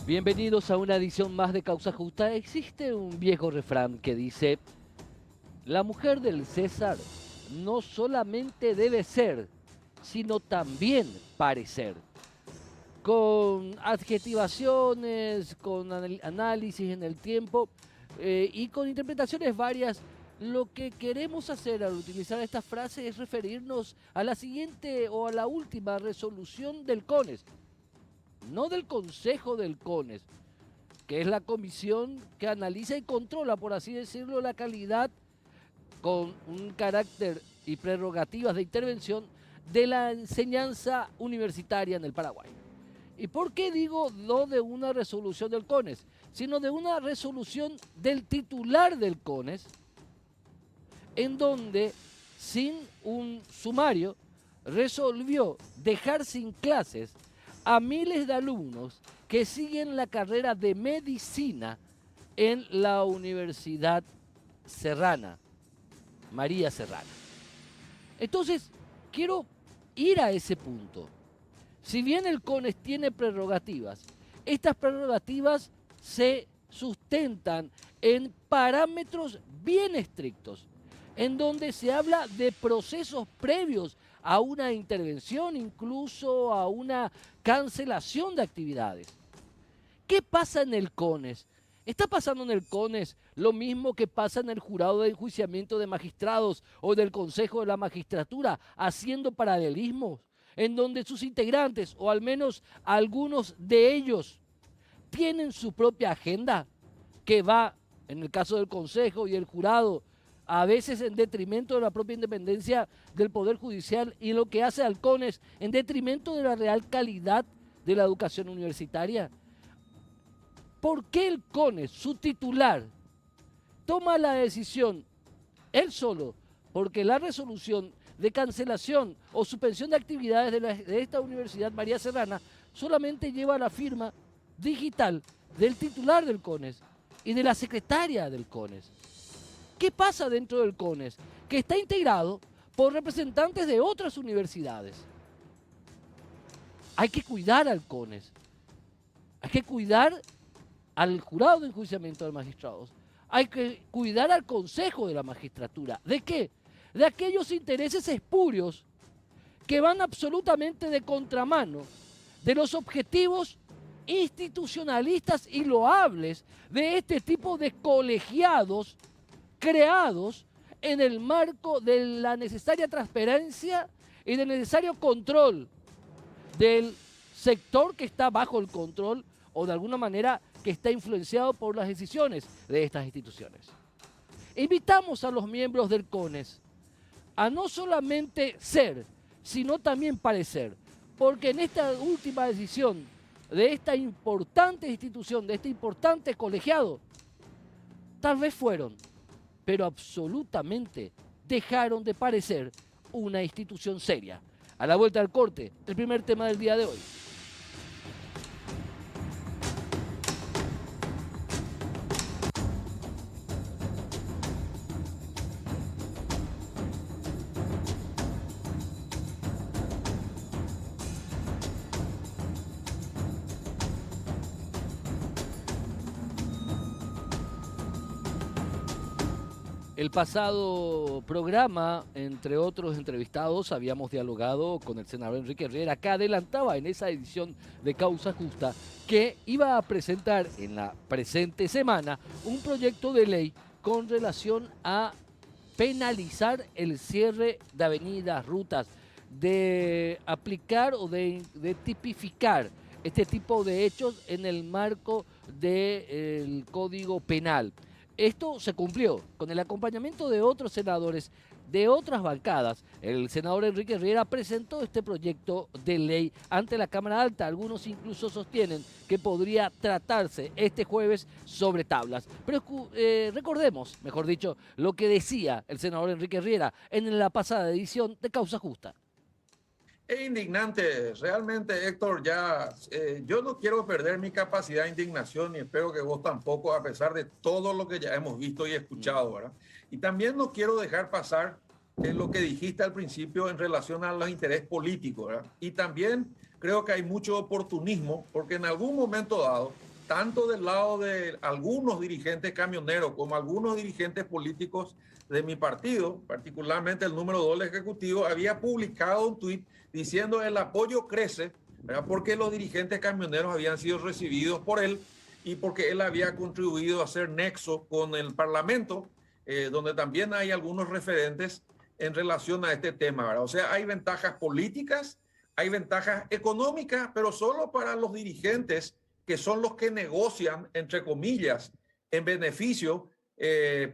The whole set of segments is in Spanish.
Bienvenidos a una edición más de Causa Justa. Existe un viejo refrán que dice, la mujer del César no solamente debe ser, sino también parecer. Con adjetivaciones, con análisis en el tiempo y con interpretaciones varias, lo que queremos hacer al utilizar esta frase es referirnos a la siguiente o a la última resolución del CONES, no del Consejo del CONES, que es la comisión que analiza y controla, por así decirlo, la calidad con un carácter y prerrogativas de intervención de la enseñanza universitaria en el Paraguay. ¿Y por qué digo no de una resolución del CONES, sino de una resolución del titular del CONES, en donde, sin un sumario, resolvió dejar sin clases a miles de alumnos que siguen la carrera de medicina en la Universidad Serrana, María Serrana? Entonces, quiero ir a ese punto. Si bien el CONES tiene prerrogativas, estas prerrogativas se sustentan en parámetros bien estrictos, en donde se habla de procesos previos a una intervención, incluso a una cancelación de actividades. ¿Qué pasa en el CONES? ¿Está pasando en el CONES lo mismo que pasa en el jurado de enjuiciamiento de magistrados o del Consejo de la Magistratura, haciendo paralelismos, en donde sus integrantes, o al menos algunos de ellos, tienen su propia agenda que va, en el caso del Consejo y el jurado, a veces en detrimento de la propia independencia del Poder Judicial, y lo que hace al CONES en detrimento de la real calidad de la educación universitaria? ¿Por qué el CONES, su titular, toma la decisión él solo? Porque la resolución de cancelación o suspensión de actividades de esta Universidad María Serrana solamente lleva la firma digital del titular del CONES y de la secretaria del CONES. ¿Qué pasa dentro del CONES? Que está integrado por representantes de otras universidades. Hay que cuidar al CONES. Hay que cuidar al jurado de enjuiciamiento de magistrados. Hay que cuidar al Consejo de la Magistratura. ¿De qué? De aquellos intereses espurios que van absolutamente de contramano de los objetivos institucionalistas y loables de este tipo de colegiados creados en el marco de la necesaria transparencia y del necesario control del sector que está bajo el control o de alguna manera que está influenciado por las decisiones de estas instituciones. Invitamos a los miembros del CONES a no solamente ser, sino también parecer, porque en esta última decisión de esta importante institución, de este importante colegiado, tal vez fueron, pero absolutamente dejaron de parecer una institución seria. A la vuelta del corte, el primer tema del día de hoy. El pasado programa, entre otros entrevistados, habíamos dialogado con el senador Enrique Riera, que adelantaba en esa edición de Causa Justa que iba a presentar en la presente semana un proyecto de ley con relación a penalizar el cierre de avenidas, rutas, de aplicar o de tipificar este tipo de hechos en el marco del Código Penal. Esto se cumplió con el acompañamiento de otros senadores de otras bancadas. El senador Enrique Riera presentó este proyecto de ley ante la Cámara Alta. Algunos incluso sostienen que podría tratarse este jueves sobre tablas. Pero recordemos, mejor dicho, lo que decía el senador Enrique Riera en la pasada edición de Causa Justa. Es indignante, realmente, Héctor, yo no quiero perder mi capacidad de indignación y espero que vos tampoco, a pesar de todo lo que ya hemos visto y escuchado, ¿verdad? Y también no quiero dejar pasar lo que dijiste al principio en relación a los intereses políticos, ¿verdad? Y también creo que hay mucho oportunismo, porque en algún momento dado tanto del lado de algunos dirigentes camioneros como algunos dirigentes políticos de mi partido, particularmente el número 2 del Ejecutivo, había publicado un tuit diciendo el apoyo crece, ¿verdad? Porque los dirigentes camioneros habían sido recibidos por él y porque él había contribuido a hacer nexo con el Parlamento, donde también hay algunos referentes en relación a este tema, ¿verdad? O sea, hay ventajas políticas, hay ventajas económicas, pero solo para los dirigentes que son los que negocian, entre comillas, en beneficio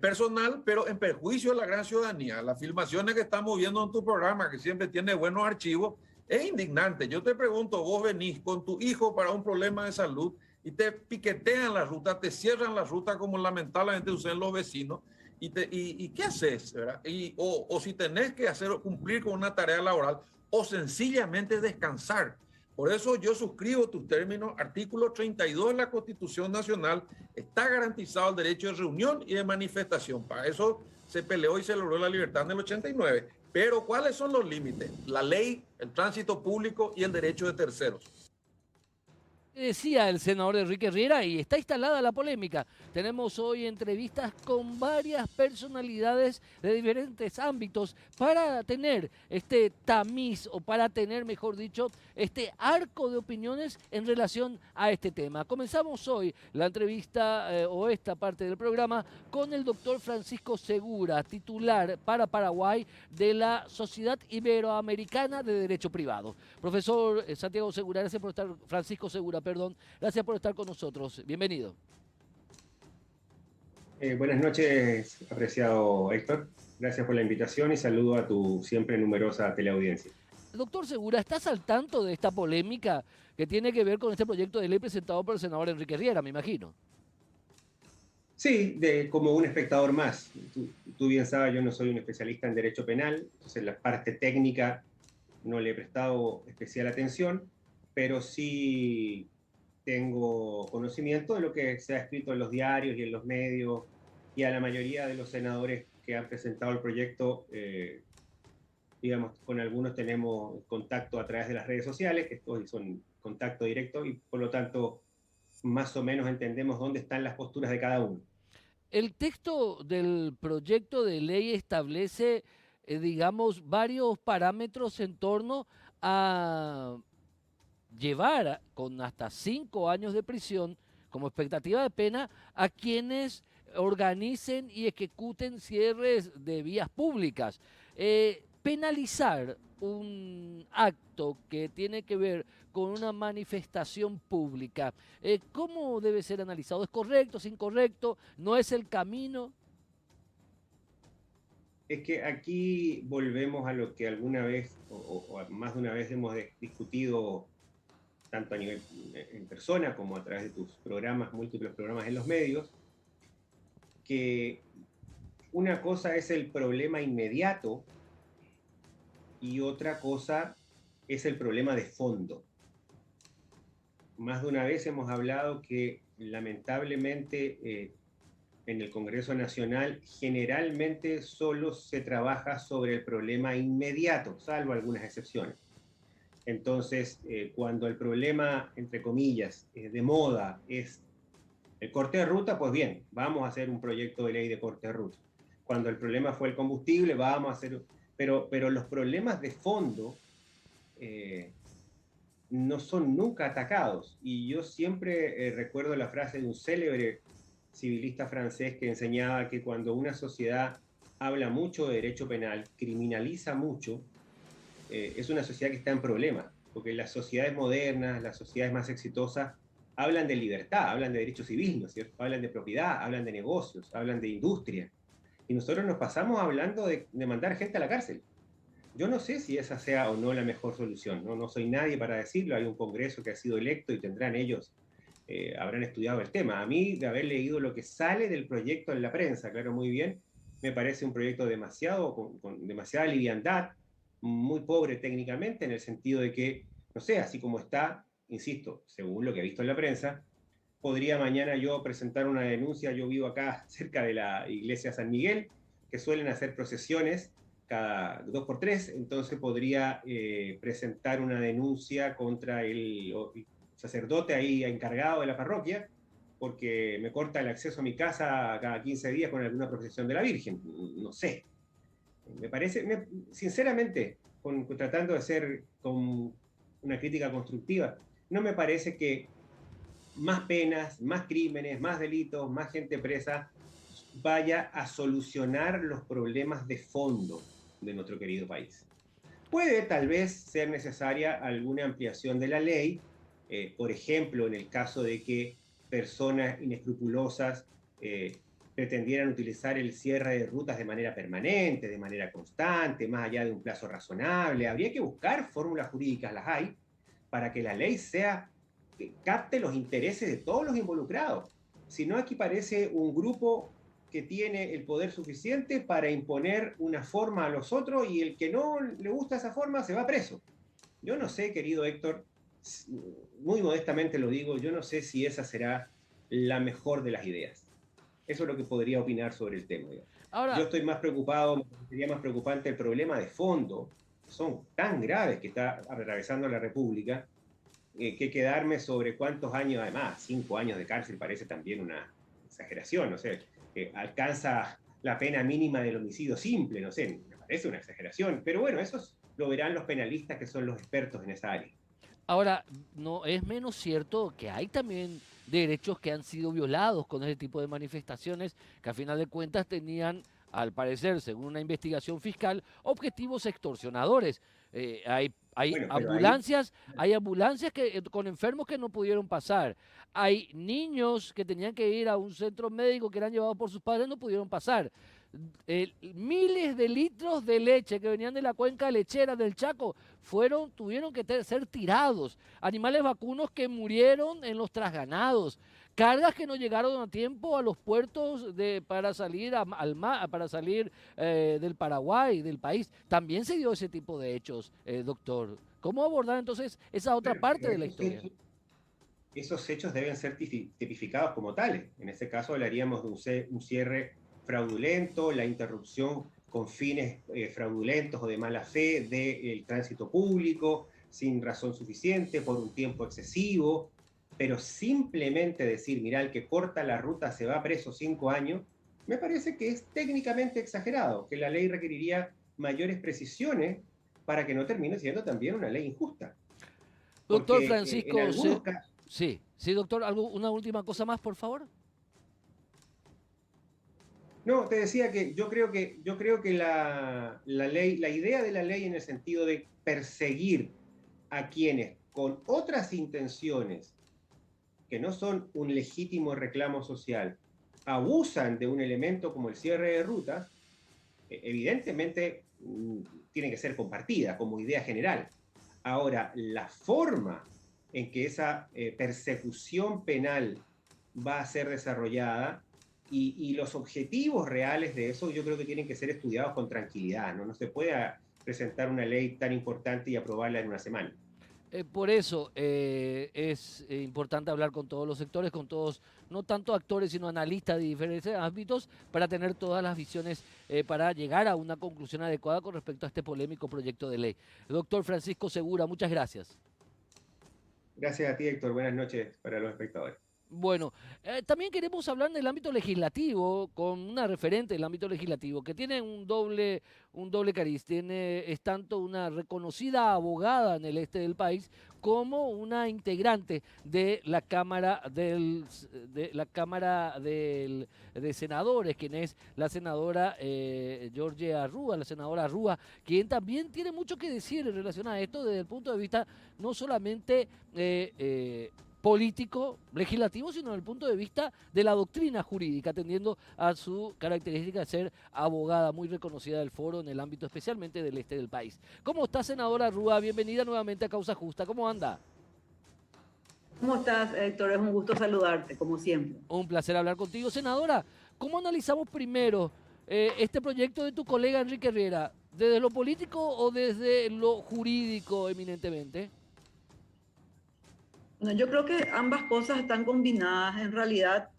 personal, pero en perjuicio de la gran ciudadanía. Las filmaciones que estamos viendo en tu programa, que siempre tiene buenos archivos, es indignante. Yo te pregunto, vos venís con tu hijo para un problema de salud y te piquetean la ruta, te cierran la ruta como lamentablemente usan los vecinos, y ¿qué haces? ¿Verdad? O si tenés que cumplir con una tarea laboral o sencillamente descansar. Por eso yo suscribo tus términos. Artículo 32 de la Constitución Nacional, está garantizado el derecho de reunión y de manifestación. Para eso se peleó y se logró la libertad en el 89. Pero ¿cuáles son los límites? La ley, el tránsito público y el derecho de terceros. Decía el senador Enrique Riera, y está instalada la polémica. Tenemos hoy entrevistas con varias personalidades de diferentes ámbitos para tener este tamiz, o para tener, mejor dicho, este arco de opiniones en relación a este tema. Comenzamos hoy la entrevista o esta parte del programa con el doctor Francisco Segura, titular para Paraguay de la Sociedad Iberoamericana de Derecho Privado. Profesor Santiago Segura, gracias por estar, Francisco Segura, perdón, gracias por estar con nosotros. Bienvenido. Buenas noches, apreciado Héctor. Gracias por la invitación y saludo a tu siempre numerosa teleaudiencia. Doctor Segura, ¿estás al tanto de esta polémica que tiene que ver con este proyecto de ley presentado por el senador Enrique Riera, me imagino? Sí, como un espectador más. Tú bien sabes, yo no soy un especialista en derecho penal, entonces la parte técnica no le he prestado especial atención, pero sí tengo conocimiento de lo que se ha escrito en los diarios y en los medios, y a la mayoría de los senadores que han presentado el proyecto, digamos, con algunos tenemos contacto a través de las redes sociales, que estos son contacto directo, y por lo tanto más o menos entendemos dónde están las posturas de cada uno. El texto del proyecto de ley establece, digamos, varios parámetros en torno a llevar con hasta 5 años de prisión como expectativa de pena a quienes organicen y ejecuten cierres de vías públicas. Penalizar un acto que tiene que ver con una manifestación pública, ¿cómo debe ser analizado? ¿Es correcto, es incorrecto? ¿No es el camino? Es que aquí volvemos a lo que alguna vez o más de una vez hemos discutido, tanto a nivel en persona como a través de tus programas, múltiples programas en los medios, que una cosa es el problema inmediato y otra cosa es el problema de fondo. Más de una vez hemos hablado que lamentablemente en el Congreso Nacional generalmente solo se trabaja sobre el problema inmediato, salvo algunas excepciones. Entonces, cuando el problema, entre comillas, de moda es el corte de ruta, pues bien, vamos a hacer un proyecto de ley de corte de ruta. Cuando el problema fue el combustible, vamos a hacer... Pero los problemas de fondo no son nunca atacados. Y yo siempre recuerdo la frase de un célebre civilista francés que enseñaba que cuando una sociedad habla mucho de derecho penal, criminaliza mucho, es una sociedad que está en problemas, porque las sociedades modernas, las sociedades más exitosas, hablan de libertad, hablan de derecho civil, ¿no es cierto? Hablan de propiedad, hablan de negocios, hablan de industria. Y nosotros nos pasamos hablando de mandar gente a la cárcel. Yo no sé si esa sea o no la mejor solución, ¿no? No soy nadie para decirlo, hay un Congreso que ha sido electo y tendrán ellos, habrán estudiado el tema. A mí, de haber leído lo que sale del proyecto en la prensa, claro, muy bien, me parece un proyecto demasiado, con demasiada liviandad, muy pobre técnicamente, en el sentido de que, no sé, así como está, insisto, según lo que he visto en la prensa, podría mañana yo presentar una denuncia. Yo vivo acá cerca de la iglesia San Miguel, que suelen hacer procesiones cada 2 por 3, entonces podría presentar una denuncia contra el sacerdote ahí encargado de la parroquia, porque me corta el acceso a mi casa cada 15 días con alguna procesión de la Virgen. No sé. Me parece, sinceramente, tratando de ser con una crítica constructiva, no me parece que más penas, más crímenes, más delitos, más gente presa vaya a solucionar los problemas de fondo de nuestro querido país. Puede tal vez ser necesaria alguna ampliación de la ley, por ejemplo, en el caso de que personas inescrupulosas pretendieran utilizar el cierre de rutas de manera permanente, de manera constante, más allá de un plazo razonable. Habría que buscar fórmulas jurídicas, las hay, para que la ley que capte los intereses de todos los involucrados. Si no, aquí parece un grupo que tiene el poder suficiente para imponer una forma a los otros y el que no le gusta esa forma se va preso. Yo no sé, querido Héctor, muy modestamente lo digo, yo no sé si esa será la mejor de las ideas. Eso es lo que podría opinar sobre el tema. Ahora, yo estoy más preocupado, sería más preocupante el problema de fondo, son tan graves que está atravesando la República, que quedarme sobre cuántos años, además, 5 años de cárcel parece también una exageración, no sé, alcanza la pena mínima del homicidio simple, no sé, me parece una exageración, pero bueno, eso lo verán los penalistas que son los expertos en esa área. ahora, no es menos cierto que hay también derechos que han sido violados con ese tipo de manifestaciones que a final de cuentas tenían, al parecer, según una investigación fiscal, objetivos extorsionadores. Hay Bueno, pero ahí, ambulancias con enfermos que no pudieron pasar. Hay niños que tenían que ir a un centro médico que eran llevados por sus padres, no pudieron pasar. Miles de litros de leche que venían de la cuenca lechera del Chaco tuvieron que ser tirados. Animales vacunos que murieron en los trasganados. Cargas que no llegaron a tiempo a los puertos para salir al mar, para salir del Paraguay, del país. También se dio ese tipo de hechos, doctor. ¿Cómo abordar entonces esa otra parte pero de la historia? esos hechos deben ser tipificados como tales. En este caso hablaríamos de un cierre fraudulento, la interrupción con fines fraudulentos o de mala fe del tránsito público, sin razón suficiente, por un tiempo excesivo, pero simplemente decir, mira, el que corta la ruta se va preso 5 años, me parece que es técnicamente exagerado, que la ley requeriría mayores precisiones para que no termine siendo también una ley injusta. Doctor Porque en Francisco, algunos casos, sí, sí, doctor, una última cosa más, por favor. no, te decía que yo creo que la ley, la idea de la ley en el sentido de perseguir a quienes con otras intenciones que no son un legítimo reclamo social abusan de un elemento como el cierre de rutas, evidentemente tiene que ser compartida como idea general. Ahora, la forma en que esa persecución penal va a ser desarrollada y los objetivos reales de eso yo creo que tienen que ser estudiados con tranquilidad, ¿no? No se puede presentar una ley tan importante y aprobarla en una semana. Por eso es importante hablar con todos los sectores, con todos, no tanto actores, sino analistas de diferentes ámbitos, para tener todas las visiones, para llegar a una conclusión adecuada con respecto a este polémico proyecto de ley. Doctor Francisco Segura, muchas gracias. Gracias a ti, Héctor. Buenas noches para los espectadores. Bueno, también queremos hablar del ámbito legislativo, con una referente del ámbito legislativo, que tiene un doble cariz. Es tanto una reconocida abogada en el este del país, como una integrante de la de Senadores, quien es la senadora Georgia Arrua, la senadora Arrua, quien también tiene mucho que decir en relación a esto desde el punto de vista no solamente político, legislativo, sino desde el punto de vista de la doctrina jurídica, atendiendo a su característica de ser abogada muy reconocida del foro en el ámbito especialmente del este del país. ¿Cómo está, senadora Rúa? Bienvenida nuevamente a Causa Justa. ¿Cómo anda? ¿Cómo estás, Héctor? Es un gusto saludarte, como siempre. Un placer hablar contigo, senadora. ¿Cómo analizamos primero este proyecto de tu colega Enrique Riera? ¿Desde lo político o desde lo jurídico eminentemente? Bueno, yo creo que ambas cosas están combinadas. En realidad,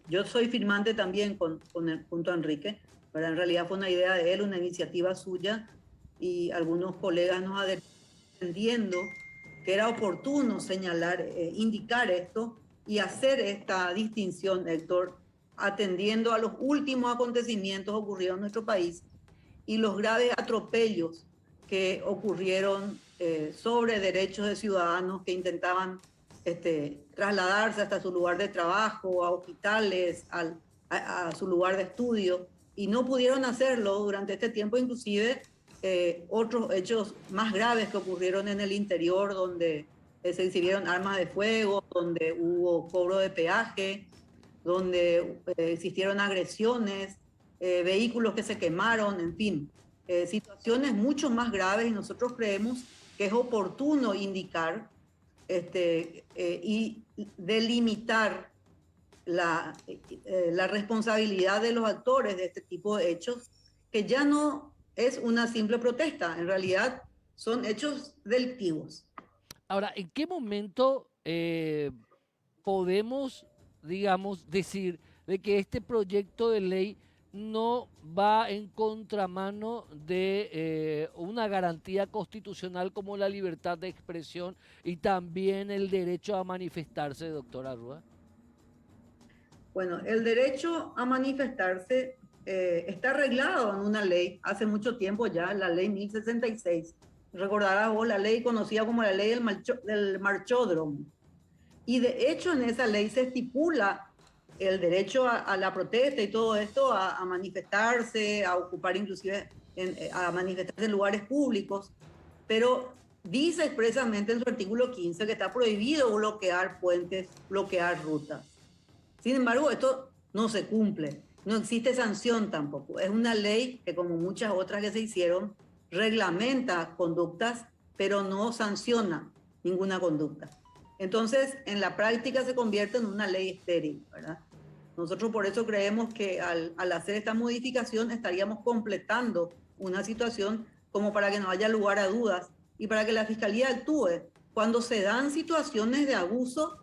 yo soy firmante también junto a Enrique, pero en realidad fue una idea de él, una iniciativa suya, y algunos colegas nos adherimos entendiendo que era oportuno señalar, indicar esto, y hacer esta distinción, Héctor, atendiendo a los últimos acontecimientos ocurridos en nuestro país y los graves atropellos que ocurrieron sobre derechos de ciudadanos que intentaban trasladarse hasta su lugar de trabajo, a hospitales, a su lugar de estudio, y no pudieron hacerlo durante este tiempo, inclusive otros hechos más graves que ocurrieron en el interior, donde se exhibieron armas de fuego, donde hubo cobro de peaje, donde existieron agresiones, vehículos que se quemaron, en fin, situaciones mucho más graves, y nosotros creemos que es oportuno indicar y delimitar la responsabilidad de los actores de este tipo de hechos, que ya no es una simple protesta, en realidad son hechos delictivos. Ahora, ¿en qué momento podemos, digamos, decir de que este proyecto de ley no va en contramano de una garantía constitucional como la libertad de expresión y también el derecho a manifestarse, doctora Rúa? Bueno, el derecho a manifestarse está arreglado en una ley hace mucho tiempo ya, la ley 1066. Recordarás vos la ley conocida como la ley del marchódromo. Y de hecho en esa ley se estipula el derecho a la protesta y todo esto, a manifestarse, a ocupar inclusive, a manifestarse en lugares públicos, pero dice expresamente en su artículo 15 que está prohibido bloquear puentes, bloquear rutas. Sin embargo, esto no se cumple, no existe sanción tampoco. Es una ley que, como muchas otras que se hicieron, reglamenta conductas, pero no sanciona ninguna conducta. Entonces, en la práctica se convierte en una ley estéril, ¿verdad? Nosotros por eso creemos que al hacer esta modificación estaríamos completando una situación como para que no haya lugar a dudas y para que la Fiscalía actúe cuando se dan situaciones de abuso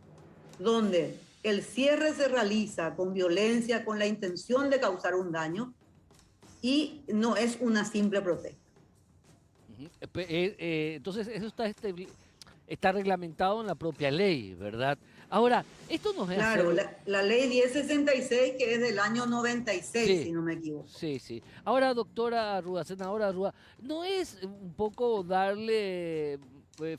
donde el cierre se realiza con violencia, con la intención de causar un daño, y no es una simple protesta. Entonces, eso está reglamentado en la propia ley, ¿verdad? Ahora, esto nos es... Claro, la ley 1066, que es del año 96, sí, si no me equivoco. Sí, sí. Ahora, doctora Rúa, senadora Rúa, ¿no es un poco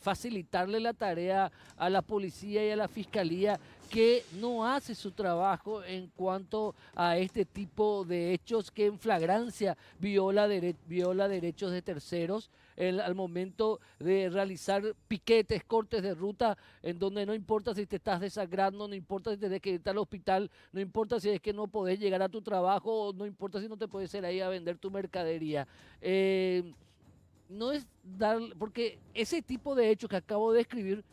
facilitarle la tarea a la policía y a la fiscalía, que no hace su trabajo en cuanto a este tipo de hechos que en flagrancia viola derechos de terceros al momento de realizar piquetes, cortes de ruta, en donde no importa si te estás desangrando, no importa si tenés que irte al hospital, no importa si es que no podés llegar a tu trabajo, no importa si no te puedes ir ahí a vender tu mercadería? No es porque ese tipo de hechos que acabo de describir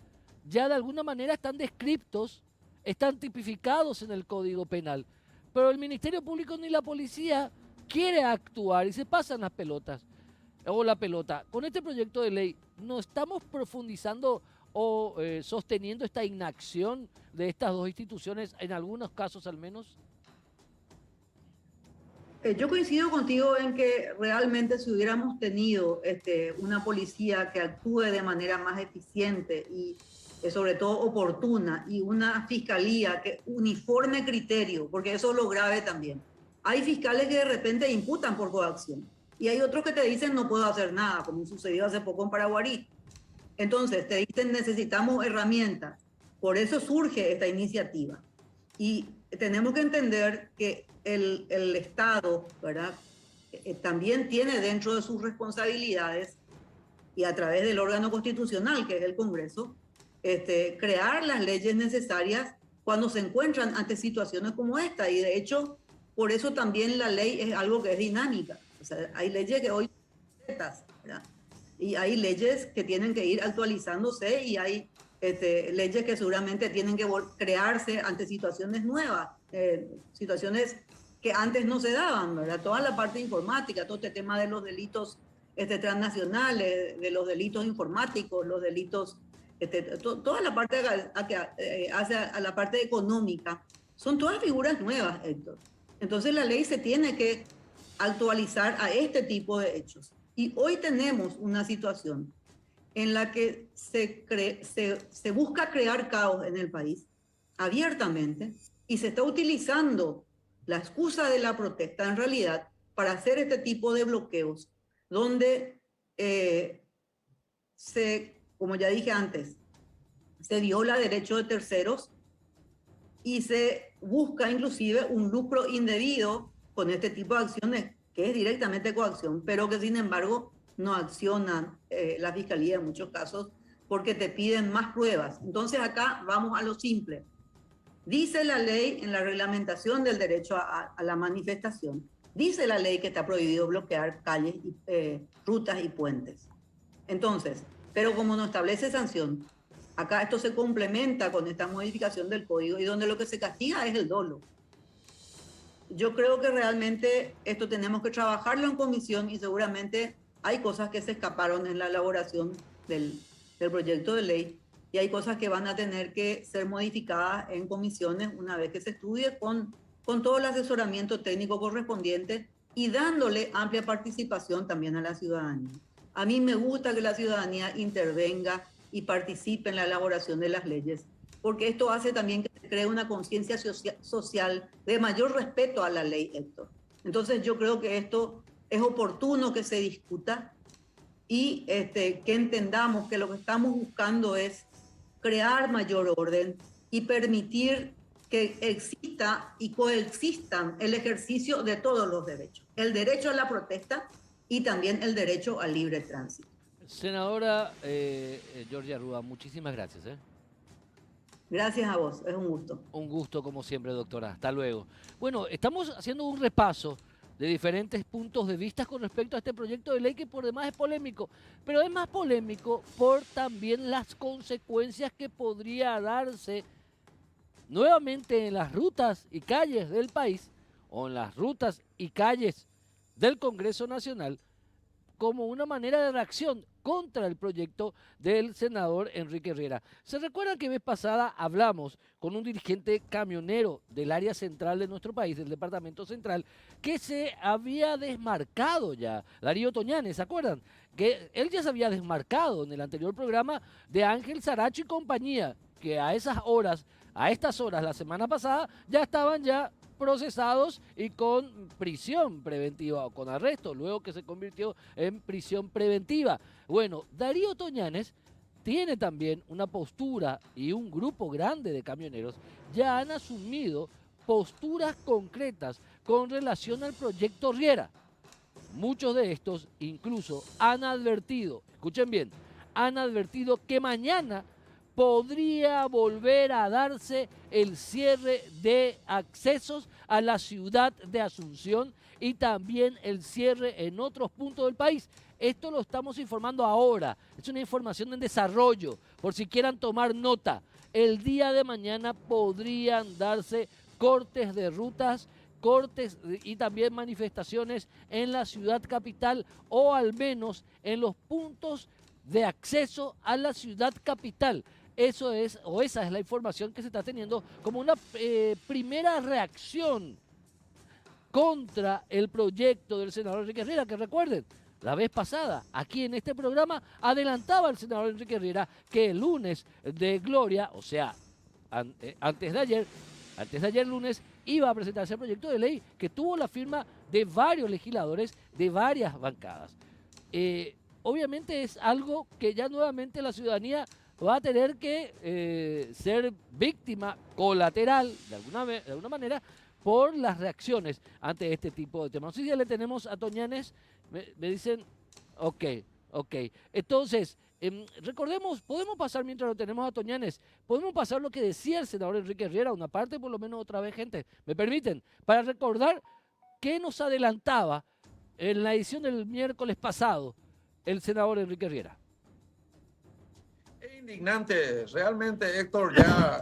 ya de alguna manera están descriptos, están tipificados en el Código Penal, pero el Ministerio Público ni la policía quiere actuar y se pasan las pelotas o la pelota. Con este proyecto de ley, ¿no estamos profundizando o sosteniendo esta inacción de estas dos instituciones, en algunos casos al menos? Yo coincido contigo en que realmente si hubiéramos tenido una policía que actúe de manera más eficiente y sobre todo oportuna, y una fiscalía que uniforme criterio, porque eso es lo grave también. Hay fiscales que de repente imputan por coacción y hay otros que te dicen no puedo hacer nada, como sucedió hace poco en Paraguarí. Entonces te dicen necesitamos herramientas. Por eso surge esta iniciativa. Y tenemos que entender que el Estado, ¿verdad? También tiene dentro de sus responsabilidades, y a través del órgano constitucional, que es el Congreso, crear las leyes necesarias cuando se encuentran ante situaciones como esta. Y de hecho, por eso también la ley es algo que es dinámica. O sea, hay leyes que hoy son ¿verdad? Y hay leyes que tienen que ir actualizándose, y hay leyes que seguramente tienen que crearse ante situaciones nuevas, situaciones que antes no se daban, ¿verdad? Toda la parte informática, todo este tema de los delitos transnacionales, de los delitos informáticos, los delitos, toda la parte que hace a la parte económica, son todas figuras nuevas, Héctor. Entonces la ley se tiene que actualizar a este tipo de hechos. Y hoy tenemos una situación en la que se busca crear caos en el país abiertamente y se está utilizando la excusa de la protesta en realidad para hacer este tipo de bloqueos, donde como ya dije antes, se viola derechos de terceros y se busca inclusive un lucro indebido con este tipo de acciones, que es directamente coacción, pero que sin embargo no accionan la Fiscalía en muchos casos porque te piden más pruebas. Entonces acá vamos a lo simple. Dice la ley en la reglamentación del derecho a la manifestación, dice la ley que está prohibido bloquear calles, rutas y puentes. Entonces, pero como no establece sanción, acá esto se complementa con esta modificación del código y donde lo que se castiga es el dolo. Yo creo que realmente esto tenemos que trabajarlo en comisión y seguramente hay cosas que se escaparon en la elaboración del proyecto de ley y hay cosas que van a tener que ser modificadas en comisiones una vez que se estudie con todo el asesoramiento técnico correspondiente y dándole amplia participación también a la ciudadanía. A mí me gusta que la ciudadanía intervenga y participe en la elaboración de las leyes, porque esto hace también que se cree una conciencia social de mayor respeto a la ley, Héctor. Entonces yo creo que esto es oportuno que se discuta y que entendamos que lo que estamos buscando es crear mayor orden y permitir que exista y coexistan el ejercicio de todos los derechos. El derecho a la protesta y también el derecho al libre tránsito. Senadora Giorgia Rúa, muchísimas gracias. Gracias a vos, es un gusto. Un gusto como siempre, doctora. Hasta luego. Bueno, estamos haciendo un repaso de diferentes puntos de vista con respecto a este proyecto de ley que por demás es polémico, pero es más polémico por también las consecuencias que podría darse nuevamente en las rutas y calles del país o en las rutas y calles del Congreso Nacional como una manera de reacción contra el proyecto del senador Enrique Riera. ¿Se recuerdan que vez pasada hablamos con un dirigente camionero del área central de nuestro país, del departamento central, que se había desmarcado ya? Darío Toñanes, ¿se acuerdan? Que él ya se había desmarcado en el anterior programa de Ángel Saracho y compañía, que a estas horas, la semana pasada, ya estaban procesados y con prisión preventiva o con arresto, luego que se convirtió en prisión preventiva. Bueno, Darío Toñanes tiene también una postura y un grupo grande de camioneros ya han asumido posturas concretas con relación al proyecto Riera. Muchos de estos incluso han advertido, escuchen bien, han advertido que mañana podría volver a darse el cierre de accesos a la ciudad de Asunción y también el cierre en otros puntos del país. Esto lo estamos informando ahora, es una información en desarrollo, por si quieran tomar nota. El día de mañana podrían darse cortes de rutas, cortes y también manifestaciones en la ciudad capital o al menos en los puntos de acceso a la ciudad capital. Eso es, o esa es la información que se está teniendo como una primera reacción contra el proyecto del senador Enrique Riera, que recuerden, la vez pasada, aquí en este programa, adelantaba el senador Enrique Riera que el lunes de Gloria, o sea, antes de ayer lunes, iba a presentarse el proyecto de ley que tuvo la firma de varios legisladores de varias bancadas. Obviamente es algo que ya nuevamente la ciudadanía va a tener que ser víctima colateral, de alguna manera, por las reacciones ante este tipo de temas. No sé si ya le tenemos a Toñanes, me dicen, ok. Entonces, recordemos, podemos pasar mientras lo tenemos a Toñanes, podemos pasar lo que decía el senador Enrique Riera, una parte por lo menos otra vez, gente, ¿me permiten? Para recordar qué nos adelantaba en la edición del miércoles pasado el senador Enrique Riera. Es indignante, realmente, Héctor, ya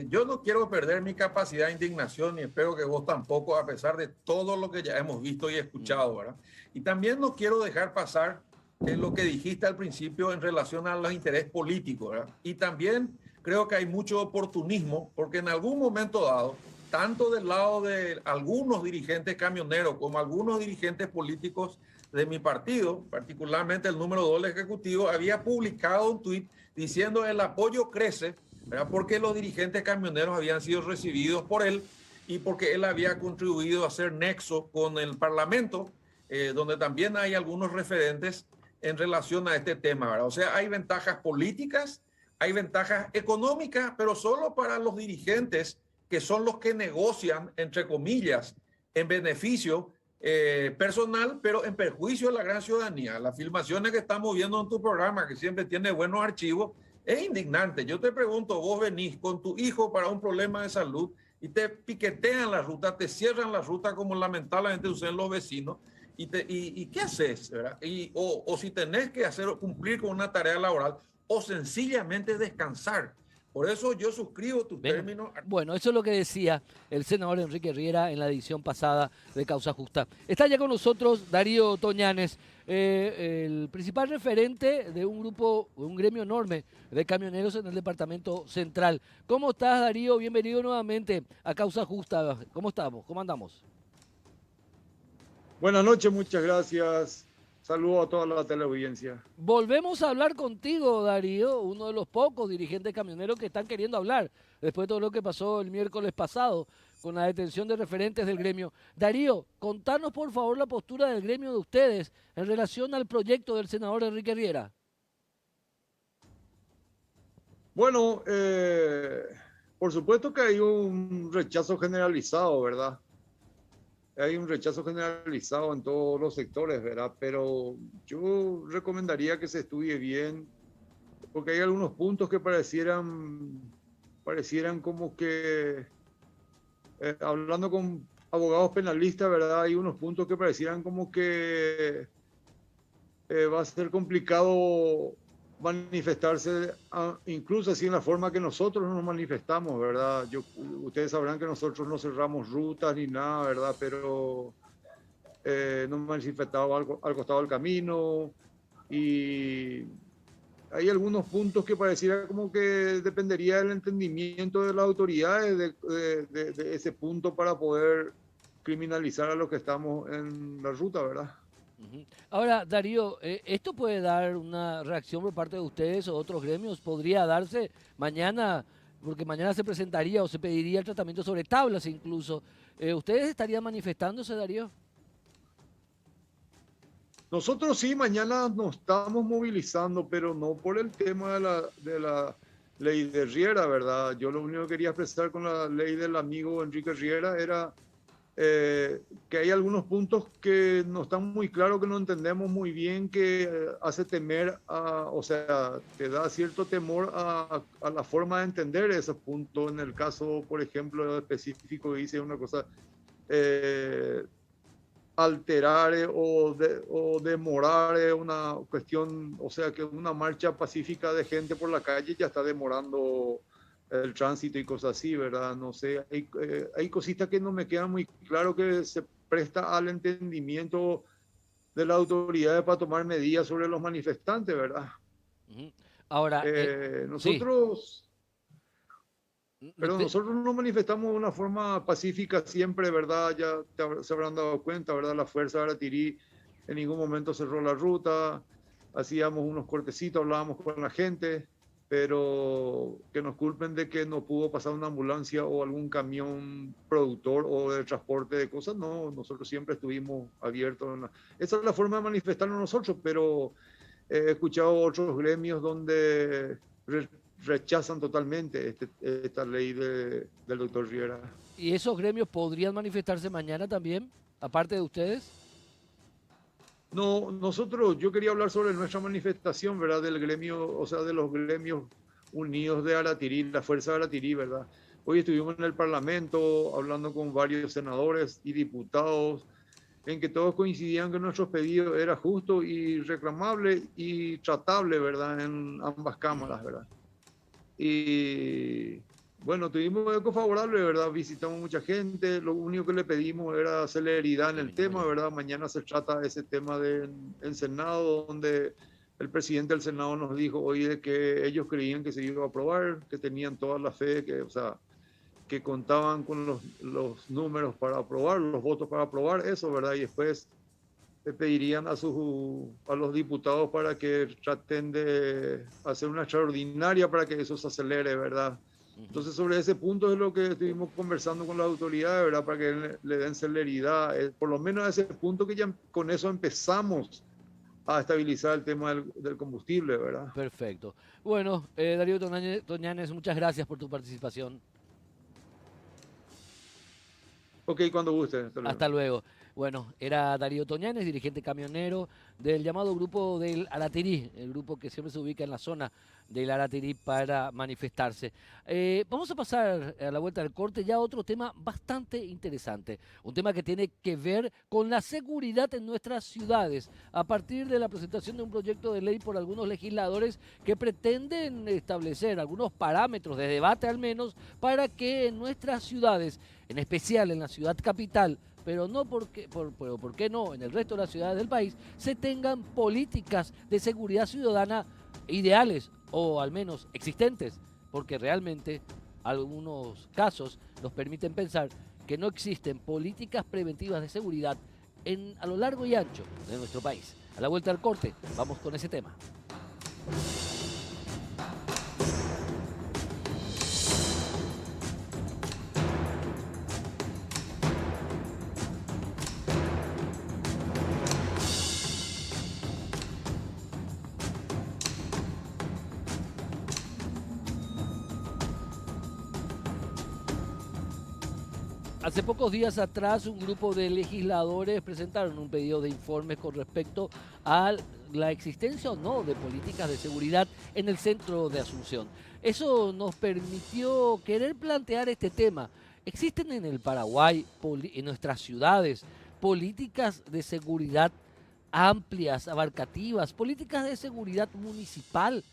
yo no quiero perder mi capacidad de indignación y espero que vos tampoco, a pesar de todo lo que ya hemos visto y escuchado, ¿verdad? Y también no quiero dejar pasar lo que dijiste al principio en relación a los intereses políticos, ¿verdad? Y también creo que hay mucho oportunismo, porque en algún momento dado, tanto del lado de algunos dirigentes camioneros como algunos dirigentes políticos de mi partido, particularmente el número 2 del Ejecutivo, había publicado un tuit diciendo el apoyo crece ¿verdad? Porque los dirigentes camioneros habían sido recibidos por él y porque él había contribuido a hacer nexo con el Parlamento, donde también hay algunos referentes en relación a este tema, ¿verdad? O sea, hay ventajas políticas, hay ventajas económicas, pero solo para los dirigentes que son los que negocian, entre comillas, en beneficio personal, pero en perjuicio de la gran ciudadanía. Las filmaciones que estamos viendo en tu programa, que siempre tiene buenos archivos, es indignante. Yo te pregunto, vos venís con tu hijo para un problema de salud y te piquetean la ruta, te cierran la ruta como lamentablemente usan los vecinos. ¿Y qué haces? ¿Verdad? O si tenés que cumplir con una tarea laboral o sencillamente descansar. Por eso yo suscribo tu término. Bueno, eso es lo que decía el senador Enrique Riera en la edición pasada de Causa Justa. Está ya con nosotros Darío Toñanes, el principal referente de un grupo, un gremio enorme de camioneros en el departamento central. ¿Cómo estás, Darío? Bienvenido nuevamente a Causa Justa. ¿Cómo estamos? ¿Cómo andamos? Buenas noches, muchas gracias. Saludos a toda la teleaudiencia. Volvemos a hablar contigo, Darío, uno de los pocos dirigentes camioneros que están queriendo hablar después de todo lo que pasó el miércoles pasado con la detención de referentes del gremio. Darío, contanos por favor la postura del gremio de ustedes en relación al proyecto del senador Enrique Riera. Bueno, por supuesto que hay un rechazo generalizado, ¿verdad? Hay un rechazo generalizado en todos los sectores, ¿verdad? Pero yo recomendaría que se estudie bien, porque hay algunos puntos que parecieran como que, hablando con abogados penalistas, ¿verdad? Hay unos puntos que parecieran como que va a ser complicado manifestarse, incluso así en la forma que nosotros nos manifestamos, ¿verdad? Ustedes sabrán que nosotros no cerramos rutas ni nada, ¿verdad? Pero nos manifestamos al costado del camino y hay algunos puntos que pareciera como que dependería del entendimiento de las autoridades de ese punto para poder criminalizar a los que estamos en la ruta, ¿verdad? Ahora, Darío, ¿esto puede dar una reacción por parte de ustedes o otros gremios? ¿Podría darse mañana, porque mañana se presentaría o se pediría el tratamiento sobre tablas incluso? ¿Ustedes estarían manifestándose, Darío? Nosotros sí, mañana nos estamos movilizando, pero no por el tema de la ley de Riera, ¿verdad? Yo lo único que quería expresar con la ley del amigo Enrique Riera era que hay algunos puntos que no están muy claros, que no entendemos muy bien, que hace temer, o sea, te da cierto temor a la forma de entender esos puntos. En el caso, por ejemplo, específico, dice una cosa, alterar o demorar una cuestión, o sea, que una marcha pacífica de gente por la calle ya está demorando el tránsito y cosas así, ¿verdad? No sé, hay cositas que no me quedan muy claro, que se presta al entendimiento de las autoridades para tomar medidas sobre los manifestantes, ¿verdad? Ahora, nosotros... sí. Pero nosotros nos manifestamos de una forma pacífica siempre, ¿verdad? Ya se habrán dado cuenta, ¿verdad? La Fuerza de Aratirí en ningún momento cerró la ruta, hacíamos unos cortecitos, hablábamos con la gente, pero que nos culpen de que no pudo pasar una ambulancia o algún camión productor o de transporte de cosas, no, nosotros siempre estuvimos abiertos. Esa es la forma de manifestarnos nosotros, pero he escuchado otros gremios donde rechazan totalmente esta ley del doctor Riera. ¿Y esos gremios podrían manifestarse mañana también, aparte de ustedes? No, yo quería hablar sobre nuestra manifestación, ¿verdad? Del gremio, o sea, de los gremios unidos de Aratirí, la Fuerza de Aratirí, ¿verdad? Hoy estuvimos en el Parlamento hablando con varios senadores y diputados, en que todos coincidían que nuestro pedido era justo y reclamable y tratable, ¿verdad? En ambas cámaras, ¿verdad? Y bueno, tuvimos eco favorable, ¿verdad? Visitamos mucha gente, lo único que le pedimos era celeridad en el tema, ¿verdad? Mañana se trata ese tema del Senado, donde el presidente del Senado nos dijo hoy de que ellos creían que se iba a aprobar, que tenían toda la fe, que, o sea, que contaban con los números para aprobar, los votos para aprobar eso, ¿verdad? Y después le pedirían a los diputados para que traten de hacer una extraordinaria para que eso se acelere, ¿verdad? Entonces, sobre ese punto es lo que estuvimos conversando con las autoridades, ¿verdad? Para que le den celeridad, por lo menos a ese punto que ya con eso empezamos a estabilizar el tema del combustible, ¿verdad? Perfecto. Bueno, Darío Toñanes, muchas gracias por tu participación. Ok, cuando guste. Hasta luego. Hasta luego. Bueno, era Darío Toñanes, dirigente camionero del llamado grupo del Aratirí, el grupo que siempre se ubica en la zona del Aratirí para manifestarse. Vamos a pasar a la vuelta del corte ya a otro tema bastante interesante, un tema que tiene que ver con la seguridad en nuestras ciudades, a partir de la presentación de un proyecto de ley por algunos legisladores que pretenden establecer algunos parámetros de debate al menos para que en nuestras ciudades, en especial en la ciudad capital, pero no ¿por qué no? En el resto de las ciudades del país se tengan políticas de seguridad ciudadana ideales o al menos existentes, porque realmente algunos casos nos permiten pensar que no existen políticas preventivas de seguridad a lo largo y ancho de nuestro país. A la vuelta al corte, vamos con ese tema. Hace pocos días atrás, un grupo de legisladores presentaron un pedido de informes con respecto a la existencia o no de políticas de seguridad en el centro de Asunción. Eso nos permitió querer plantear este tema. ¿Existen en el Paraguay, en nuestras ciudades, políticas de seguridad amplias, abarcativas, políticas de seguridad municipal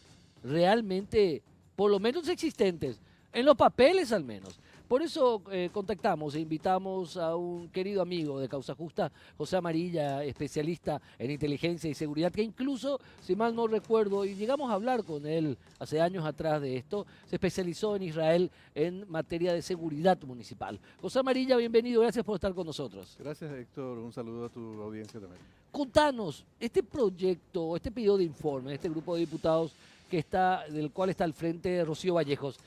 realmente, por lo menos existentes, en los papeles al menos? Por eso contactamos e invitamos a un querido amigo de Causa Justa, José Amarilla, especialista en inteligencia y seguridad, que incluso, si mal no recuerdo, y llegamos a hablar con él hace años atrás de esto, se especializó en Israel en materia de seguridad municipal. José Amarilla, bienvenido, gracias por estar con nosotros. Gracias, Héctor, un saludo a tu audiencia también. Contanos, este proyecto, este pedido de informe, este grupo de diputados del cual está al frente Rocío Vallejos,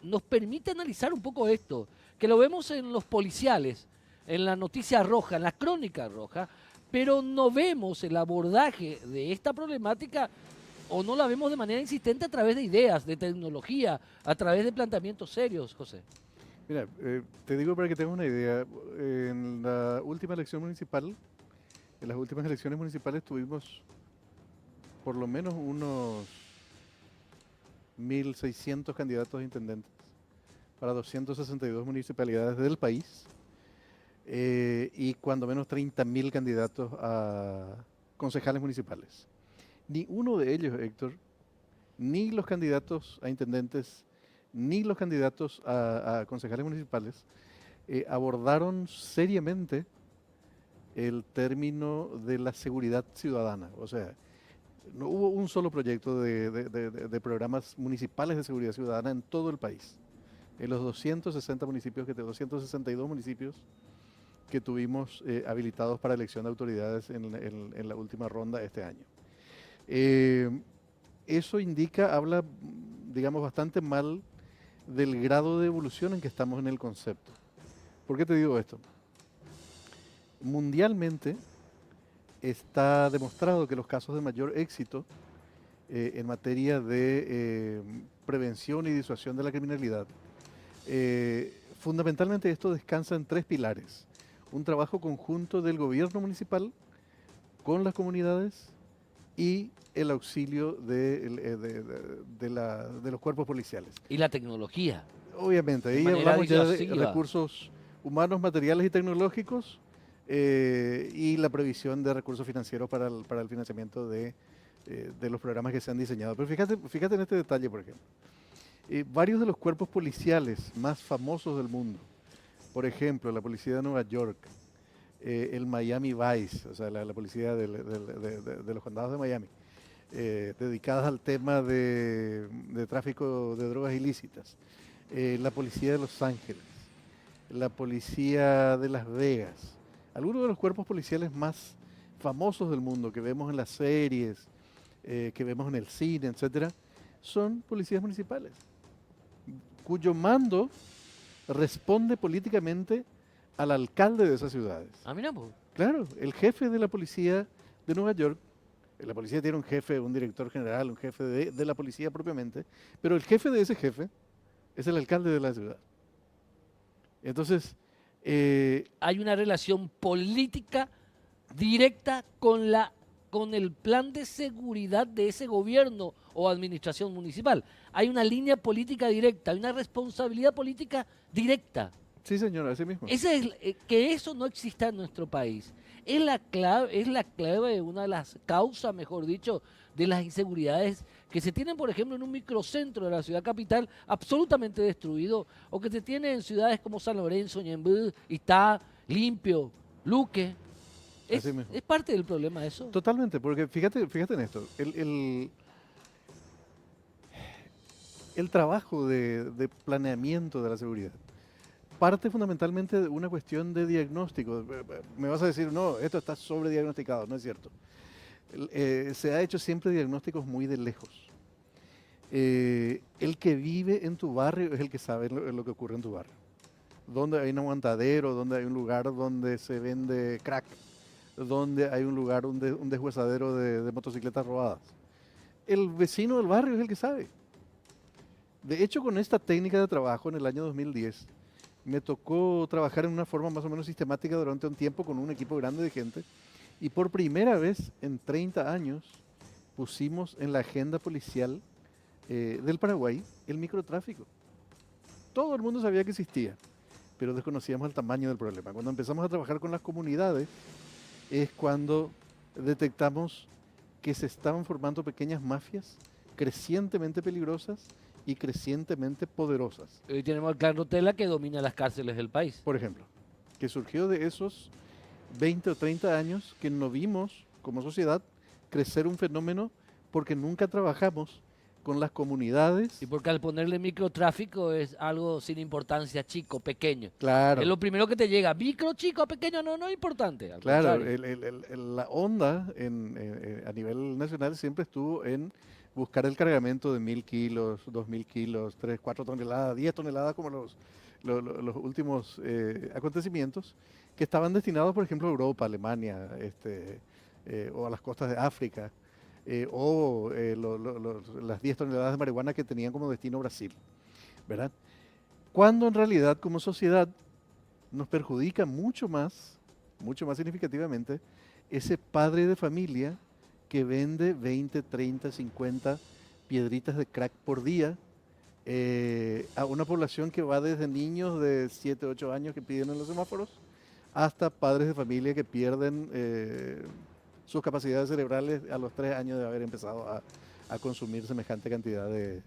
nos permite analizar un poco esto, que lo vemos en los policiales, en la noticia roja, en la crónica roja, pero no vemos el abordaje de esta problemática o no la vemos de manera insistente a través de ideas, de tecnología, a través de planteamientos serios, José. Mira, te digo para que tengas una idea, en la última elección municipal, en las últimas elecciones municipales tuvimos por lo menos unos 1.600 candidatos a intendentes para 262 municipalidades del país y cuando menos 30.000 candidatos a concejales municipales. Ni uno de ellos, Héctor, ni los candidatos a intendentes, ni los candidatos a concejales municipales abordaron seriamente el término de la seguridad ciudadana. O sea, no hubo un solo proyecto de programas municipales de seguridad ciudadana en todo el país. En los 262 municipios que tuvimos habilitados para elección de autoridades en la última ronda este año. Eso habla, digamos, bastante mal del grado de evolución en que estamos en el concepto. ¿Por qué te digo esto? Mundialmente está demostrado que los casos de mayor éxito en materia de prevención y disuasión de la criminalidad, fundamentalmente esto descansa en tres pilares. Un trabajo conjunto del gobierno municipal con las comunidades y el auxilio de los cuerpos policiales. Y la tecnología. Obviamente, ahí hablamos ya de recursos humanos, materiales y tecnológicos, y la previsión de recursos financieros para el financiamiento de los programas que se han diseñado. Pero fíjate en este detalle, por ejemplo. Varios de los cuerpos policiales más famosos del mundo, por ejemplo, la policía de Nueva York, el Miami Vice, o sea, la policía de los condados de Miami, dedicadas al tema de tráfico de drogas ilícitas, la policía de Los Ángeles, la policía de Las Vegas, algunos de los cuerpos policiales más famosos del mundo que vemos en las series, que vemos en el cine, etcétera, son policías municipales, cuyo mando responde políticamente al alcalde de esas ciudades. Ah, mira, pues. Claro, el jefe de la policía de Nueva York, la policía tiene un jefe, un director general, un jefe de la policía propiamente, pero el jefe de ese jefe es el alcalde de la ciudad. Entonces, Hay una relación política directa con el plan de seguridad de ese gobierno o administración municipal. Hay una línea política directa, hay una responsabilidad política directa. sí señor, así mismo. Que eso no exista en nuestro país. Es la clave, una de las causas, mejor dicho, de las inseguridades que se tienen, por ejemplo, en un microcentro de la ciudad capital absolutamente destruido, o que se tiene en ciudades como San Lorenzo, Ñemby, Itá, Limpio, Luque. Así mismo. Es parte del problema eso. Totalmente, porque fíjate en esto, el trabajo de planeamiento de la seguridad parte fundamentalmente de una cuestión de diagnóstico. Me vas a decir, no, esto está sobrediagnosticado, no es cierto. Se ha hecho siempre diagnósticos muy de lejos. El que vive en tu barrio es el que sabe lo que ocurre en tu barrio. Donde hay un aguantadero, donde hay un lugar donde se vende crack, donde hay un lugar, un deshuesadero de motocicletas robadas. El vecino del barrio es el que sabe. De hecho, con esta técnica de trabajo en el año 2010, me tocó trabajar en una forma más o menos sistemática durante un tiempo con un equipo grande de gente, y por primera vez en 30 años pusimos en la agenda policial del Paraguay el microtráfico. Todo el mundo sabía que existía, pero desconocíamos el tamaño del problema. Cuando empezamos a trabajar con las comunidades es cuando detectamos que se estaban formando pequeñas mafias crecientemente peligrosas y crecientemente poderosas. Hoy tenemos al clan Rotela que domina las cárceles del país. Por ejemplo, que surgió de esos 20 o 30 años que no vimos como sociedad crecer un fenómeno porque nunca trabajamos con las comunidades. Y porque al ponerle microtráfico es algo sin importancia, chico, pequeño. Claro. Es lo primero que te llega. Micro, chico, pequeño, no es importante. Al Claro, contrario. la onda a nivel nacional siempre estuvo en buscar el cargamento de 1000 kilos, 2000 kilos, 3, 4 toneladas, 10 toneladas, como los últimos acontecimientos, que estaban destinados, por ejemplo, a Europa, Alemania, o a las costas de África, o las 10 toneladas de marihuana que tenían como destino Brasil, ¿verdad? Cuando en realidad, como sociedad, nos perjudica mucho más significativamente, ese padre de familia que vende 20, 30, 50 piedritas de crack por día a una población que va desde niños de 7, 8 años que piden en los semáforos hasta padres de familia que pierden sus capacidades cerebrales a los 3 años de haber empezado a consumir semejante cantidad de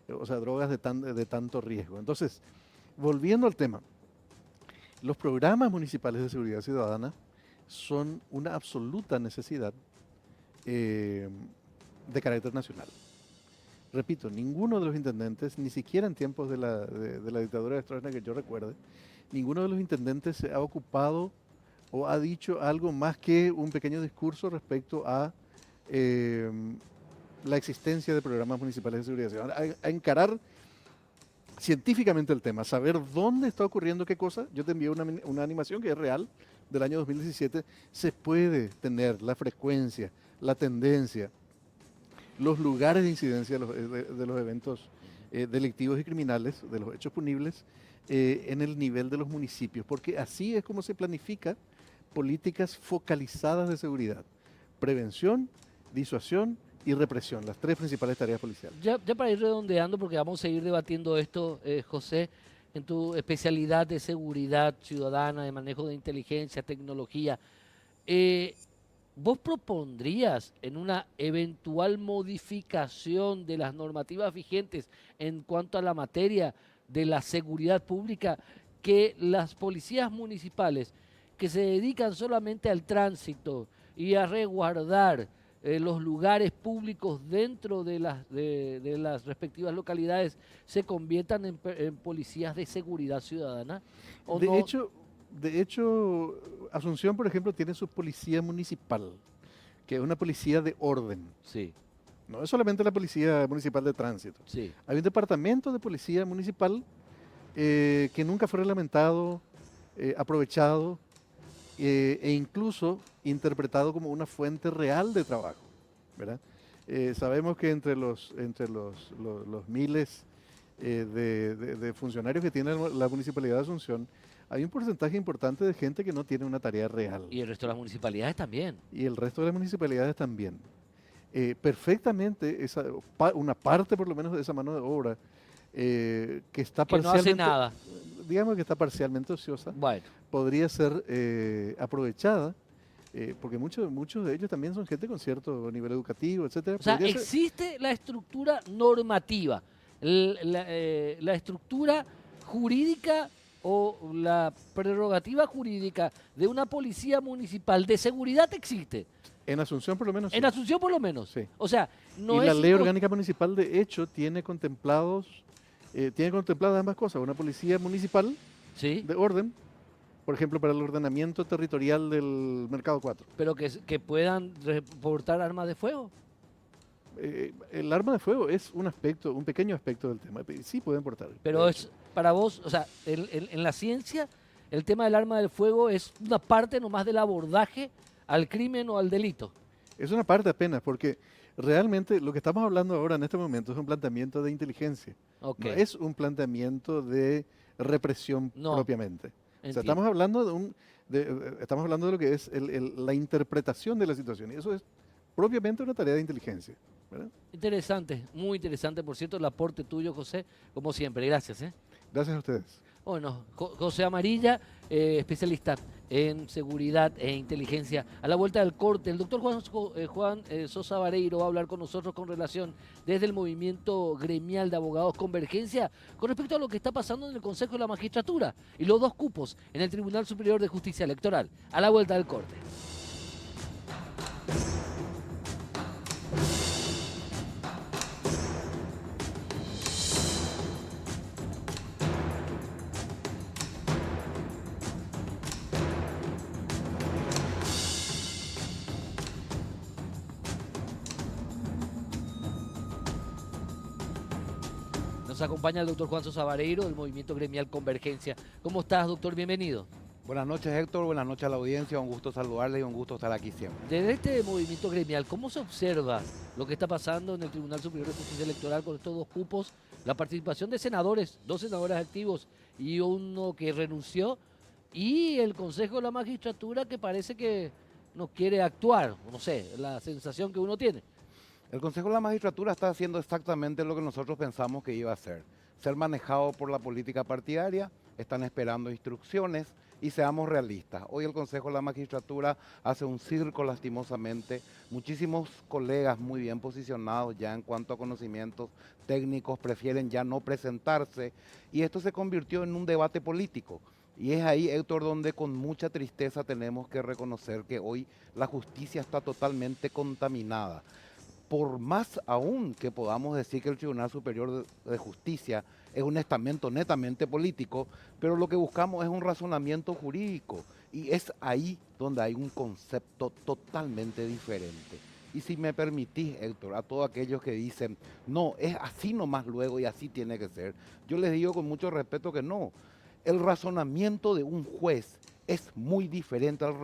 drogas de tanto riesgo. Entonces, volviendo al tema, los programas municipales de seguridad ciudadana son una absoluta necesidad de carácter nacional. Repito, ninguno de los intendentes, ni siquiera en tiempos de la dictadura de Stroessner que yo recuerde, ninguno de los intendentes se ha ocupado o ha dicho algo más que un pequeño discurso respecto a la existencia de programas municipales de seguridad ciudadana, a encarar científicamente el tema, saber dónde está ocurriendo qué cosa. Yo te envié una animación que es real del año 2017. Se puede tener la frecuencia, la tendencia, los lugares de incidencia de los eventos delictivos y criminales, de los hechos punibles, en el nivel de los municipios, porque así es como se planifica políticas focalizadas de seguridad: prevención, disuasión y represión, las 3 principales tareas policiales. Ya para ir redondeando, porque vamos a seguir debatiendo esto, José, en tu especialidad de seguridad ciudadana, de manejo de inteligencia, tecnología, ¿vos propondrías en una eventual modificación de las normativas vigentes en cuanto a la materia de la seguridad pública que las policías municipales que se dedican solamente al tránsito y a resguardar los lugares públicos dentro de las respectivas localidades se conviertan en policías de seguridad ciudadana? ¿O De no? hecho, De hecho, Asunción, por ejemplo, tiene su policía municipal, que es una policía de orden. Sí, No es solamente la policía municipal de tránsito. sí. Hay un departamento de policía municipal que nunca fue reglamentado, aprovechado e incluso interpretado como una fuente real de trabajo, ¿verdad? Sabemos que entre los miles de funcionarios que tiene la Municipalidad de Asunción, hay un porcentaje importante de gente que no tiene una tarea real. Y el resto de las municipalidades también. Y el resto de las municipalidades también. Perfectamente, una parte por lo menos de esa mano de obra que está Que no hace nada. digamos que está parcialmente ociosa, Bueno, podría ser aprovechada, porque muchos de ellos también son gente con cierto nivel educativo, etcétera. o sea, Podría ser- existe la estructura normativa, la estructura jurídica o la prerrogativa jurídica de una policía municipal de seguridad existe. en Asunción por lo menos sí. En Asunción por lo menos. Sí. O sea, no Y la es ley orgánica municipal de hecho tiene contempladas ambas cosas, una policía municipal Sí, de orden, por ejemplo, para el ordenamiento territorial del Mercado 4. pero que puedan reportar armas de fuego. El arma de fuego es un pequeño aspecto del tema. Sí pueden portar. Pero es para vos, o sea, en la ciencia, el tema del arma de fuego es una parte nomás del abordaje al crimen o al delito. Es una parte apenas, porque realmente lo que estamos hablando ahora en este momento es un planteamiento de inteligencia. Ok, No es un planteamiento de represión No, propiamente. O sea, entiendo. estamos hablando estamos hablando de lo que es la interpretación de la situación. Y eso es propiamente una tarea de inteligencia, ¿verdad? Interesante, muy interesante, por cierto, el aporte tuyo, José, como siempre. Gracias. Gracias a ustedes. Bueno, José Amarilla, especialista en seguridad e inteligencia. A la vuelta del corte, el doctor Juan Sosa Vareiro va a hablar con nosotros con relación desde el movimiento gremial de abogados Convergencia con respecto a lo que está pasando en el Consejo de la Magistratura y los 2 cupos en el Tribunal Superior de Justicia Electoral. A la vuelta del corte. Nos acompaña el doctor Juan Sosa Vareiro del movimiento gremial Convergencia. ¿Cómo estás, doctor? Bienvenido. Buenas noches, Héctor. Buenas noches a la audiencia. Un gusto saludarle y un gusto estar aquí siempre. Desde este movimiento gremial, ¿cómo se observa lo que está pasando en el Tribunal Superior de Justicia Electoral con estos 2 cupos? La participación de senadores, 2 senadores activos y uno que renunció, y el Consejo de la Magistratura que parece que no quiere actuar, no sé, la sensación que uno tiene. El Consejo de la Magistratura está haciendo exactamente lo que nosotros pensamos que iba a hacer. Ser manejado por la política partidaria, están esperando instrucciones y seamos realistas. Hoy el Consejo de la Magistratura hace un circo lastimosamente. Muchísimos colegas muy bien posicionados ya en cuanto a conocimientos técnicos prefieren ya no presentarse y esto se convirtió en un debate político. Y es ahí, Héctor, donde con mucha tristeza tenemos que reconocer que hoy la justicia está totalmente contaminada. Por más aún que podamos decir que el Tribunal Superior de Justicia es un estamento netamente político, pero lo que buscamos es un razonamiento jurídico y es ahí donde hay un concepto totalmente diferente. Y si me permitís, Héctor, a todos aquellos que dicen, no, es así nomás luego y así tiene que ser, yo les digo con mucho respeto que no. El razonamiento de un juez es muy diferente al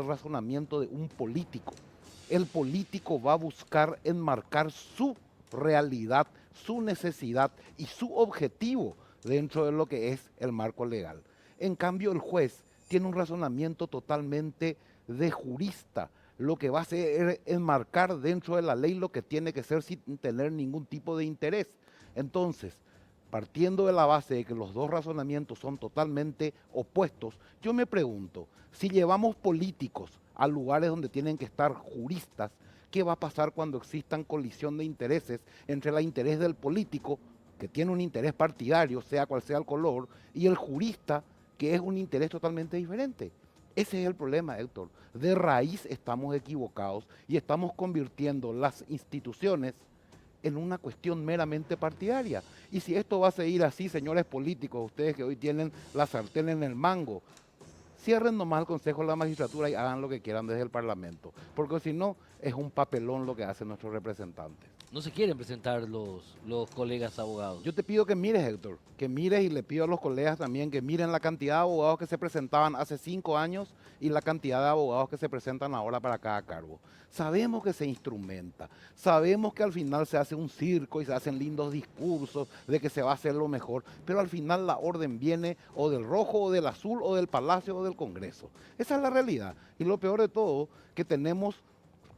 razonamiento de un político. El político va a buscar enmarcar su realidad, su necesidad y su objetivo dentro de lo que es el marco legal. En cambio, el juez tiene un razonamiento totalmente de jurista. Lo que va a hacer es enmarcar dentro de la ley lo que tiene que ser sin tener ningún tipo de interés. Entonces, partiendo de la base de que los 2 razonamientos son totalmente opuestos, yo me pregunto, si llevamos políticos a lugares donde tienen que estar juristas, ¿qué va a pasar cuando existan colisión de intereses entre el interés del político, que tiene un interés partidario, sea cual sea el color, y el jurista, que es un interés totalmente diferente? Ese es el problema, Héctor. De raíz estamos equivocados y estamos convirtiendo las instituciones en una cuestión meramente partidaria. Y si esto va a seguir así, señores políticos, ustedes que hoy tienen la sartén en el mango, cierren nomás el Consejo de la Magistratura y hagan lo que quieran desde el Parlamento, porque si no, es un papelón lo que hacen nuestros representantes. No se quieren presentar los colegas abogados. Yo te pido que mires, Héctor, que mires, y le pido a los colegas también que miren la cantidad de abogados que se presentaban hace 5 años y la cantidad de abogados que se presentan ahora para cada cargo. Sabemos que se instrumenta, sabemos que al final se hace un circo y se hacen lindos discursos de que se va a hacer lo mejor, pero al final la orden viene o del rojo o del azul o del Palacio o del Congreso. Esa es la realidad. Y lo peor de todo, que tenemos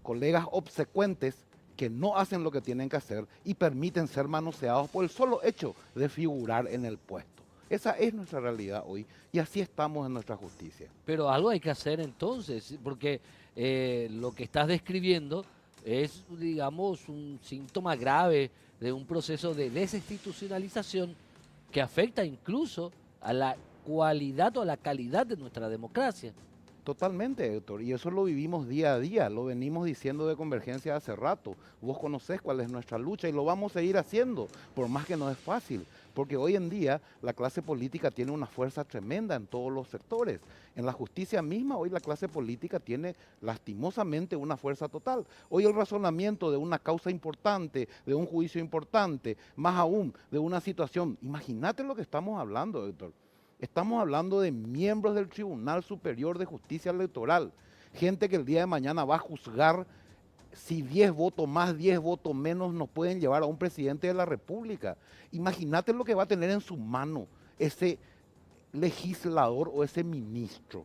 colegas obsecuentes que no hacen lo que tienen que hacer y permiten ser manoseados por el solo hecho de figurar en el puesto. Esa es nuestra realidad hoy y así estamos en nuestra justicia. Pero algo hay que hacer entonces, porque lo que estás describiendo es, digamos, un síntoma grave de un proceso de desinstitucionalización que afecta incluso a la cualidad o a la calidad de nuestra democracia. Totalmente, Héctor, y eso lo vivimos día a día, lo venimos diciendo de Convergencia hace rato. Vos conocés cuál es nuestra lucha y lo vamos a seguir haciendo, por más que no es fácil, porque hoy en día la clase política tiene una fuerza tremenda en todos los sectores. En la justicia misma, hoy la clase política tiene lastimosamente una fuerza total. Hoy el razonamiento de una causa importante, de un juicio importante, más aún de una situación, imagínate lo que estamos hablando, Héctor. Estamos hablando de miembros del Tribunal Superior de Justicia Electoral, gente que el día de mañana va a juzgar si 10 votos más, 10 votos menos nos pueden llevar a un presidente de la República. Imagínate lo que va a tener en su mano ese legislador o ese ministro.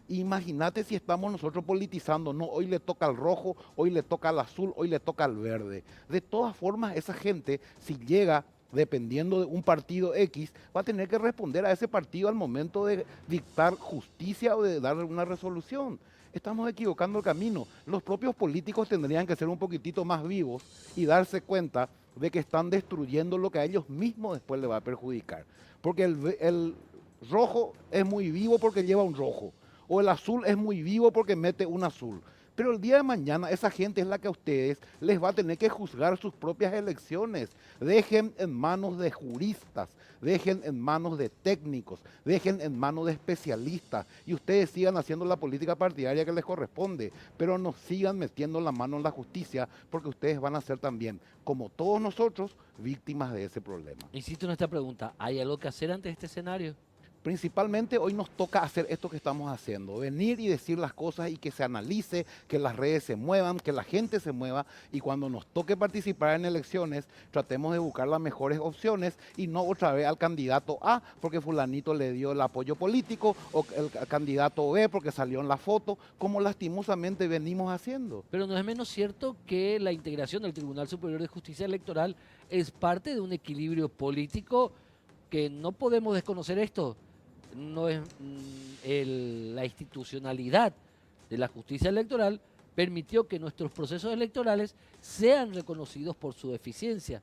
Imagínate si estamos nosotros politizando, no, hoy le toca al rojo, hoy le toca al azul, hoy le toca al verde. De todas formas, esa gente, si llega dependiendo de un partido X, va a tener que responder a ese partido al momento de dictar justicia o de darle una resolución. Estamos equivocando el camino. Los propios políticos tendrían que ser un poquitito más vivos y darse cuenta de que están destruyendo lo que a ellos mismos después les va a perjudicar. Porque el rojo es muy vivo porque lleva un rojo, o el azul es muy vivo porque mete un azul. Pero el día de mañana esa gente es la que a ustedes les va a tener que juzgar sus propias elecciones. Dejen en manos de juristas, dejen en manos de técnicos, dejen en manos de especialistas y ustedes sigan haciendo la política partidaria que les corresponde, pero no sigan metiendo la mano en la justicia porque ustedes van a ser también, como todos nosotros, víctimas de ese problema. Insisto en esta pregunta, ¿hay algo que hacer ante este escenario? Principalmente hoy nos toca hacer esto que estamos haciendo, venir y decir las cosas y que se analice, que las redes se muevan, que la gente se mueva y cuando nos toque participar en elecciones tratemos de buscar las mejores opciones y no otra vez al candidato A porque fulanito le dio el apoyo político o el candidato B porque salió en la foto, como lastimosamente venimos haciendo. Pero no es menos cierto que la integración del Tribunal Superior de Justicia Electoral es parte de un equilibrio político que no podemos desconocer esto. No es la institucionalidad de la justicia electoral permitió que nuestros procesos electorales sean reconocidos por su eficiencia.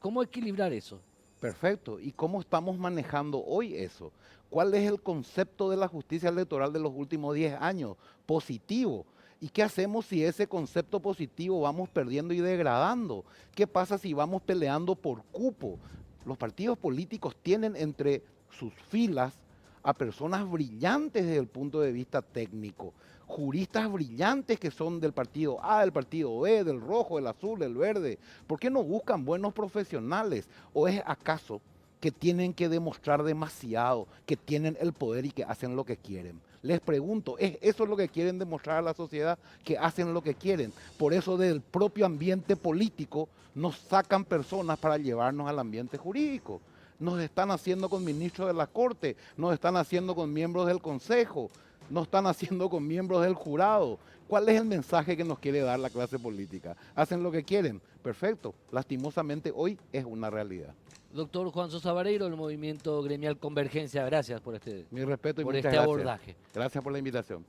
¿Cómo equilibrar eso? Perfecto. ¿Y cómo estamos manejando hoy eso? ¿Cuál es el concepto de la justicia electoral de los últimos 10 años? Positivo. ¿Y qué hacemos si ese concepto positivo vamos perdiendo y degradando? ¿Qué pasa si vamos peleando por cupo? Los partidos políticos tienen entre sus filas a personas brillantes desde el punto de vista técnico, juristas brillantes que son del partido A, del partido B, del rojo, del azul, del verde. ¿Por qué no buscan buenos profesionales? ¿O es acaso que tienen que demostrar demasiado, que tienen el poder y que hacen lo que quieren? Les pregunto, ¿es eso lo que quieren demostrar a la sociedad? Que hacen lo que quieren. Por eso del propio ambiente político nos sacan personas para llevarnos al ambiente jurídico. Nos están haciendo con ministros de la Corte, nos están haciendo con miembros del Consejo, nos están haciendo con miembros del jurado. ¿Cuál es el mensaje que nos quiere dar la clase política? ¿Hacen lo que quieren? Perfecto. Lastimosamente hoy es una realidad. Doctor Juan Sosa Vareiro, del Movimiento Gremial Convergencia, gracias por Mi respeto y por muchas este gracias. abordaje. Gracias por la invitación.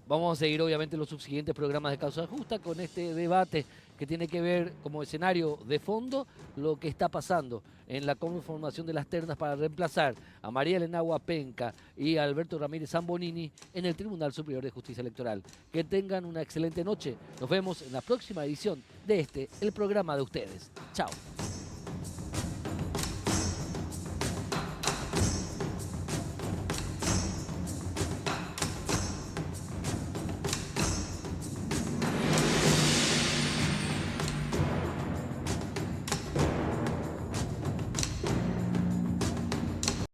Vamos a seguir obviamente los subsiguientes programas de Causa Justa con este debate que tiene que ver como escenario de fondo lo que está pasando en la conformación de las ternas para reemplazar a María Elena Penca y a Alberto Ramírez Zambonini en el Tribunal Superior de Justicia Electoral. Que tengan una excelente noche. Nos vemos en la próxima edición de el programa de ustedes. Chao.